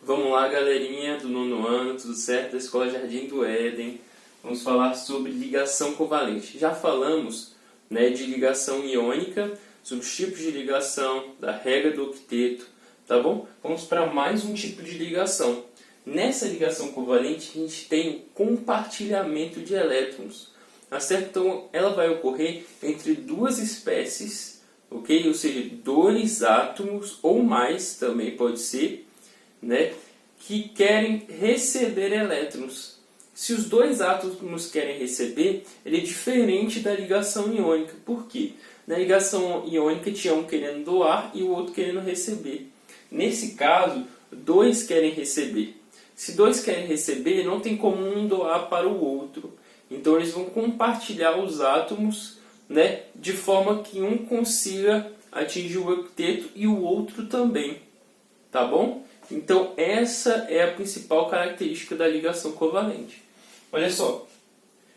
Vamos lá, galerinha do nono ano, tudo certo? Da Escola Jardim do Éden. Vamos falar sobre ligação covalente. Já falamos, de ligação iônica, sobre os tipos de ligação, da regra do octeto, tá bom? Vamos para mais um tipo de ligação. Nessa ligação covalente, a gente tem o compartilhamento de elétrons, tá certo? Então, ela vai ocorrer entre duas espécies, ok? Ou seja, dois átomos ou mais, também pode ser, que querem receber elétrons. Se os dois átomos querem receber, ele é diferente da ligação iônica. Por quê? Na ligação iônica tinha um querendo doar e o outro querendo receber. Nesse caso, dois querem receber. Se dois querem receber, não tem como um doar para o outro. Então eles vão compartilhar os átomos, de forma que um consiga atingir o octeto e o outro também. Tá bom? Então essa é a principal característica da ligação covalente. Olha só,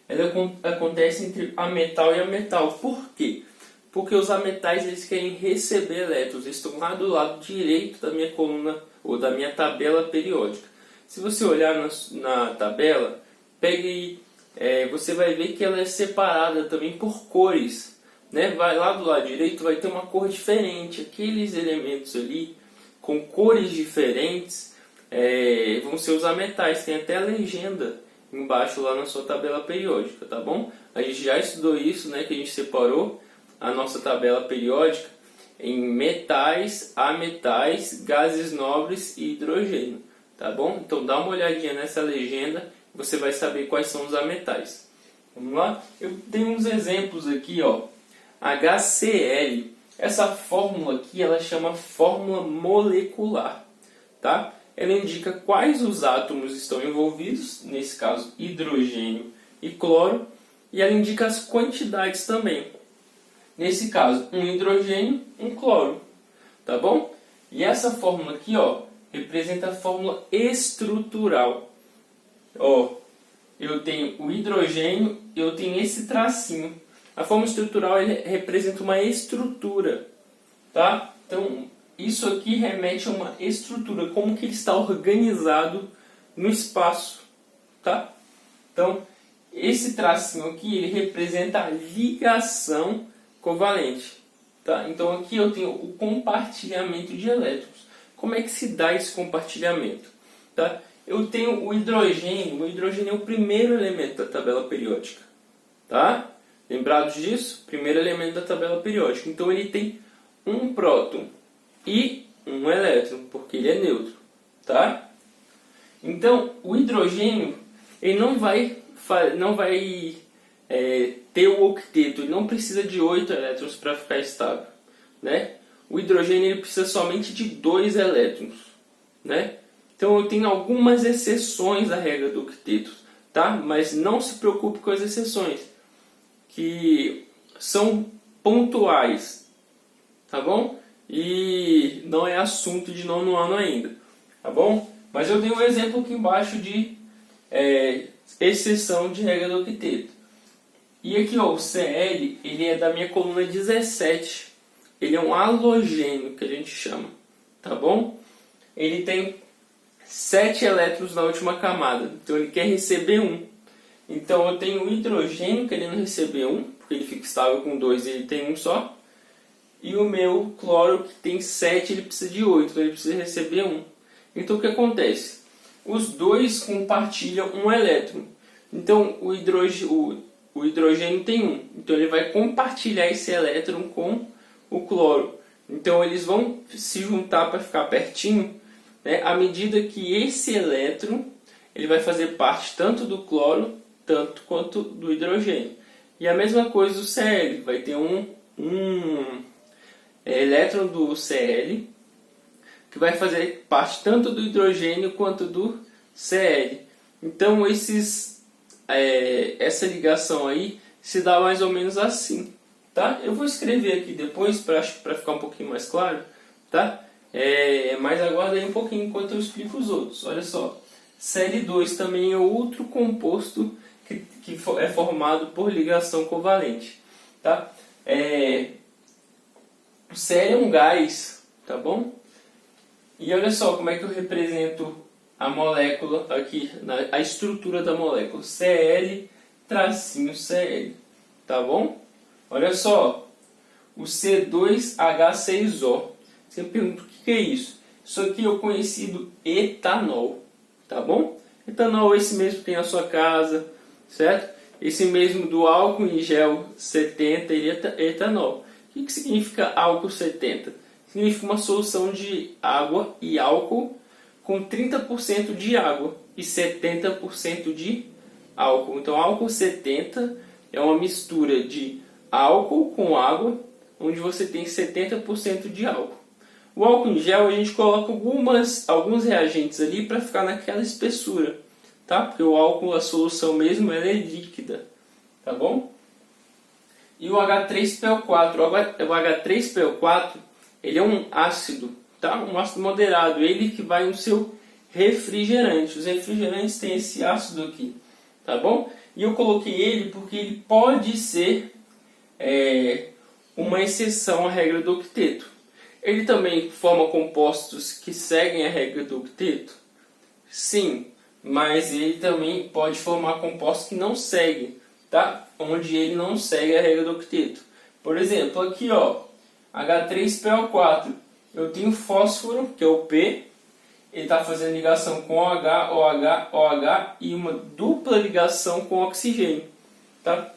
ela acontece entre ametal e ametal. Por quê? Porque os ametais eles querem receber elétrons, eles estão lá do lado direito da minha coluna ou da minha tabela periódica. Se você olhar na tabela, você vai ver que ela é separada também por cores. Vai lá do lado direito, vai ter uma cor diferente. Aqueles elementos ali com cores diferentes vão ser os ametais. Tem até a legenda embaixo lá na sua tabela periódica, tá bom? A gente já estudou isso, que a gente separou a nossa tabela periódica em metais, ametais, gases nobres e hidrogênio, tá bom? Então dá uma olhadinha nessa legenda, você vai saber quais são os ametais. Vamos lá? Eu tenho uns exemplos aqui, ó. HCl. Essa fórmula aqui, ela chama fórmula molecular, tá? Ela indica quais os átomos estão envolvidos, nesse caso hidrogênio e cloro, e ela indica as quantidades também. Nesse caso, um hidrogênio, um cloro, tá bom? E essa fórmula aqui, ó, representa a fórmula estrutural. Ó, eu tenho o hidrogênio, eu tenho esse tracinho. A fórmula estrutural representa uma estrutura, tá? Então, isso aqui remete a uma estrutura, como que ele está organizado no espaço, tá? Então, esse tracinho aqui, ele representa a ligação covalente, tá? Então, aqui eu tenho o compartilhamento de elétrons. Como é que se dá esse compartilhamento, tá? Eu tenho o hidrogênio é o primeiro elemento da tabela periódica, tá? Lembrados disso? Primeiro elemento da tabela periódica. Então ele tem um próton e um elétron, porque ele é neutro, tá? Então o hidrogênio ele não vai ter o octeto, ele não precisa de 8 elétrons para ficar estável, O hidrogênio ele precisa somente de 2 elétrons, Então eu tenho algumas exceções à regra do octeto, tá? Mas não se preocupe com as exceções, que são pontuais, tá bom? E não é assunto de nono ano ainda, tá bom? Mas eu dei um exemplo aqui embaixo de exceção de regra do octeto. E aqui, ó, o Cl, ele é da minha coluna 17. Ele é um halogênio, que a gente chama, tá bom? Ele tem 7 elétrons na última camada, então ele quer receber 1. Então eu tenho o hidrogênio querendo receber 1, porque ele fica estável com 2 e ele tem 1 só. E o meu cloro, que tem 7, ele precisa de 8, então ele precisa receber 1. Então o que acontece? Os dois compartilham um elétron. Então o hidrogênio tem 1, então ele vai compartilhar esse elétron com o cloro. Então eles vão se juntar para ficar pertinho, à medida que esse elétron ele vai fazer parte tanto do cloro tanto quanto do hidrogênio. E a mesma coisa do Cl, vai ter um elétron do Cl que vai fazer parte tanto do hidrogênio quanto do Cl. Então essa ligação aí se dá mais ou menos assim, tá? Eu vou escrever aqui depois para ficar um pouquinho mais claro, tá? Mas aguarda aí um pouquinho enquanto eu explico os outros. Olha só, Cl2 também é outro composto que é formado por ligação covalente, tá? O Cl é um gás, tá bom? E olha só como é que eu represento a molécula aqui, a estrutura da molécula, Cl-Cl, tá bom? Olha só, o C2H6O. Você me pergunta o que é isso? Isso aqui é o conhecido etanol, tá bom? Etanol é esse mesmo que tem na sua casa, certo? Esse mesmo do álcool em gel 70, ele é etanol. O que significa álcool 70? Significa uma solução de água e álcool com 30% de água e 70% de álcool. Então, álcool 70 é uma mistura de álcool com água, onde você tem 70% de álcool. O álcool em gel a gente coloca alguns reagentes ali para ficar naquela espessura, tá? Porque o álcool, a solução mesmo, ela é líquida, tá bom? E o H3PO4, o H3PO4, ele é um ácido, tá? Um ácido moderado, ele que vai no seu refrigerante. Os refrigerantes têm esse ácido aqui, tá bom? E eu coloquei ele porque ele pode ser uma exceção à regra do octeto. Ele também forma compostos que seguem a regra do octeto? Sim, mas ele também pode formar compostos que não seguem, tá? Onde ele não segue a regra do octeto. Por exemplo, aqui ó, H3PO4, eu tenho fósforo, que é o P, ele está fazendo ligação com OH, OH, OH e uma dupla ligação com oxigênio, tá?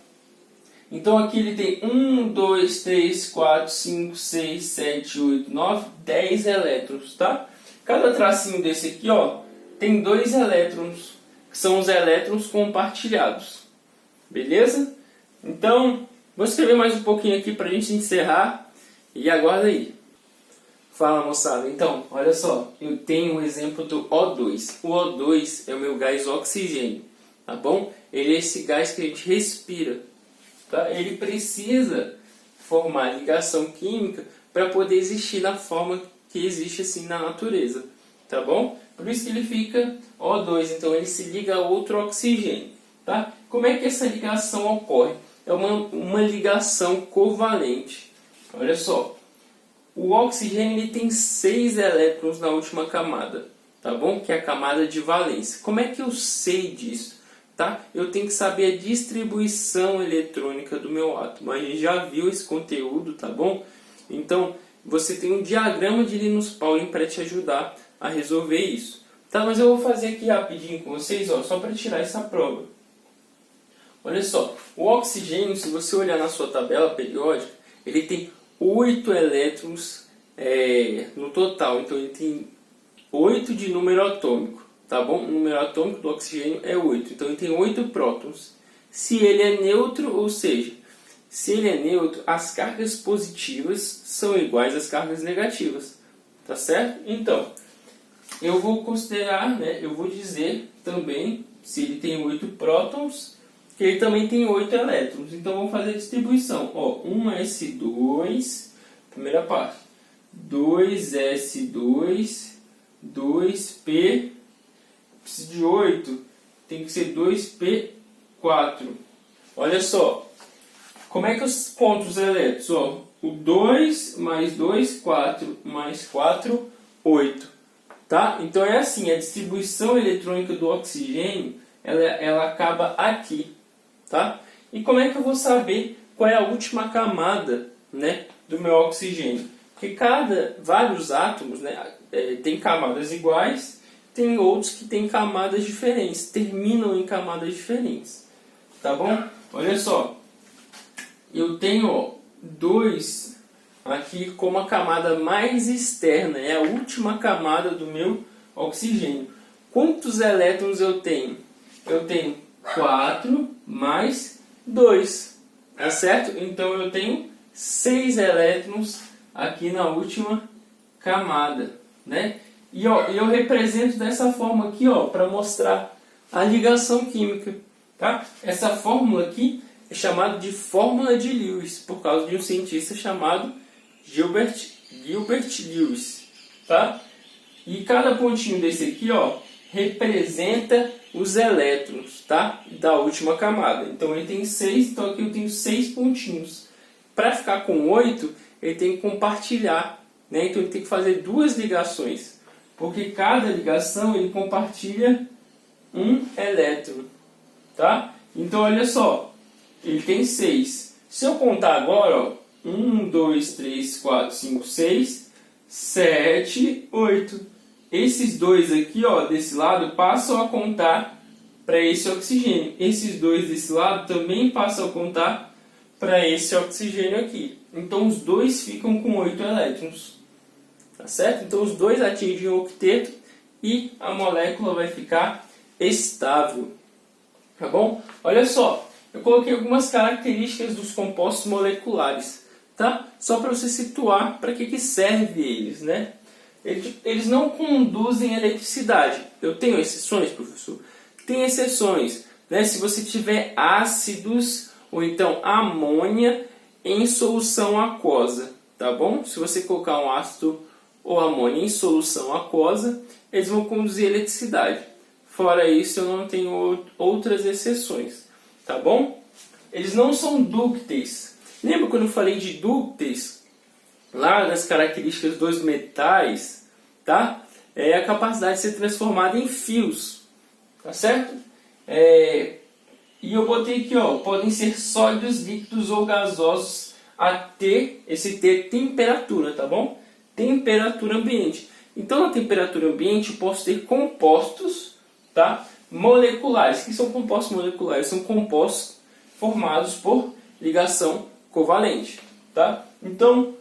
Então aqui ele tem 1, 2, 3, 4, 5, 6, 7, 8, 9, 10 elétrons, tá? Cada tracinho desse aqui, ó, tem 2 elétrons, que são os elétrons compartilhados. Beleza? Então, vou escrever mais um pouquinho aqui para a gente encerrar e aguarda aí. Fala, moçada. Então, olha só, eu tenho um exemplo do O2. O O2 é o meu gás oxigênio, tá bom? Ele é esse gás que a gente respira. Tá? Ele precisa formar ligação química para poder existir na forma que existe assim na natureza, tá bom? Por isso que ele fica O2, então ele se liga a outro oxigênio, tá? Como é que essa ligação ocorre? É uma ligação covalente. Olha só, o oxigênio ele tem 6 elétrons na última camada, tá bom? Que é a camada de valência. Como é que eu sei disso? Tá? Eu tenho que saber a distribuição eletrônica do meu átomo. A gente já viu esse conteúdo, tá bom? Então, você tem um diagrama de Linus Pauling para te ajudar a resolver isso. Tá? Mas eu vou fazer aqui rapidinho com vocês, ó, só para tirar essa prova. Olha só, o oxigênio, se você olhar na sua tabela periódica, ele tem 8 elétrons no total. Então, ele tem 8 de número atômico. Tá bom? O número atômico do oxigênio é 8. Então ele tem 8 prótons. Se ele é neutro, ou seja, se ele é neutro, as cargas positivas são iguais às cargas negativas. Tá certo? Então, eu vou considerar, né, eu vou dizer também, se ele tem 8 prótons, que ele também tem 8 elétrons. Então vamos fazer a distribuição. Ó, 1s2, primeira parte. 2s2, 2p, preciso de 8, tem que ser 2p4. Olha só, como é que eu conto os elétrons? Ó, o 2 mais 2, 4, mais 4, 8. Tá? Então é assim, a distribuição eletrônica do oxigênio, ela acaba aqui. Tá? E como é que eu vou saber qual é a última camada, né, do meu oxigênio? Porque vários átomos, né, tem camadas iguais, tem outros que têm camadas diferentes, terminam em camadas diferentes. Tá bom? Olha só, eu tenho 2 aqui como a camada mais externa, é a última camada do meu oxigênio. Quantos elétrons eu tenho? Eu tenho 4 mais 2, tá certo? Então eu tenho 6 elétrons aqui na última camada, né? E ó, eu represento dessa forma aqui, ó, para mostrar a ligação química, tá? Essa fórmula aqui é chamada de fórmula de Lewis, por causa de um cientista chamado Gilbert Lewis, tá? E cada pontinho desse aqui, ó, representa os elétrons, tá? Da última camada. Então ele tem 6, então aqui eu tenho 6 pontinhos. Para ficar com 8, ele tem que compartilhar, né? Então ele tem que fazer 2 ligações. Porque cada ligação ele compartilha um elétron, tá? Então olha só, ele tem 6. Se eu contar agora, ó, 1, 2, 3, 4, 5, 6, 7, 8. Esses dois aqui, ó, desse lado, passam a contar para esse oxigênio. Esses dois desse lado também passam a contar para esse oxigênio aqui. Então os dois ficam com 8 elétrons. Tá certo? Então os dois atingem o octeto e a molécula vai ficar estável. Tá bom? Olha só, eu coloquei algumas características dos compostos moleculares, tá? Só para você situar para que serve eles, né? Eles não conduzem eletricidade. Eu tenho exceções, professor? Tem exceções, né? Se você tiver ácidos ou então amônia em solução aquosa, tá bom? Se você colocar um ácido ou amônia em solução aquosa, eles vão conduzir eletricidade. Fora isso, eu não tenho outras exceções, tá bom? Eles não são dúcteis. Lembra quando eu falei de dúcteis? Lá nas características dos metais, tá? É a capacidade de ser transformada em fios, tá certo? E eu botei aqui, ó, podem ser sólidos, líquidos ou gasosos a T, esse T temperatura, tá bom? Temperatura ambiente. Então, na temperatura ambiente, eu posso ter compostos, tá? Moleculares. O que são compostos moleculares? São compostos formados por ligação covalente, tá? Então,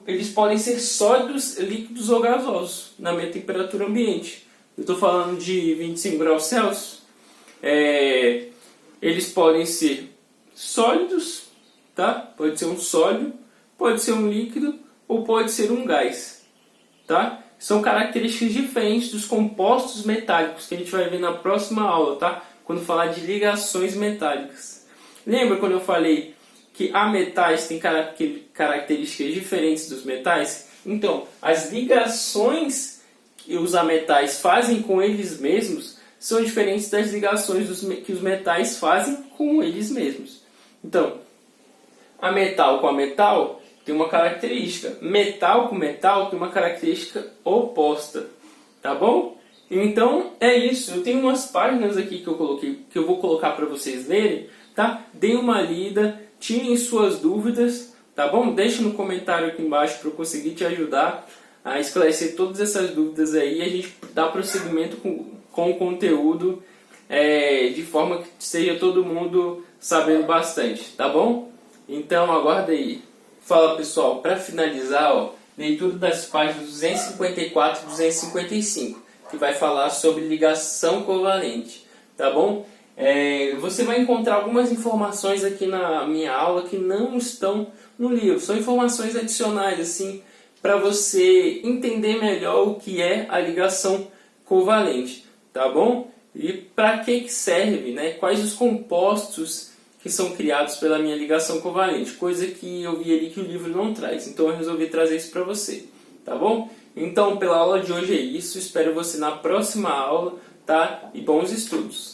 eles podem ser sólidos, líquidos ou gasosos na minha temperatura ambiente. Eu estou falando de 25 graus Celsius. Eles podem ser sólidos, tá? Pode ser um sólido, pode ser um líquido ou pode ser um gás, tá? São características diferentes dos compostos metálicos que a gente vai ver na próxima aula, tá? Quando falar de ligações metálicas. Lembra quando eu falei que há metais têm características diferentes dos metais? Então, as ligações que os ametais fazem com eles mesmos são diferentes das ligações que os metais fazem com eles mesmos. Então, a metal com a metal tem uma característica. Metal com metal tem uma característica oposta. Tá bom? Então, é isso. Eu tenho umas páginas aqui que eu coloquei, que eu vou colocar para vocês lerem, tá? Deem uma lida, tirem suas dúvidas, tá bom? Deixe no comentário aqui embaixo para eu conseguir te ajudar a esclarecer todas essas dúvidas aí e a gente dá prosseguimento com o conteúdo de forma que seja todo mundo sabendo bastante, tá bom? Então, aguarda aí. Fala pessoal, para finalizar, ó, leitura das páginas 254 e 255, que vai falar sobre ligação covalente, tá bom? Você vai encontrar algumas informações aqui na minha aula que não estão no livro, são informações adicionais, assim, para você entender melhor o que é a ligação covalente, tá bom? E para que serve, né? Quais os compostos que são criados pela minha ligação covalente, coisa que eu vi ali que o livro não traz, então eu resolvi trazer isso para você, tá bom? Então, pela aula de hoje é isso, espero você na próxima aula, tá? E bons estudos!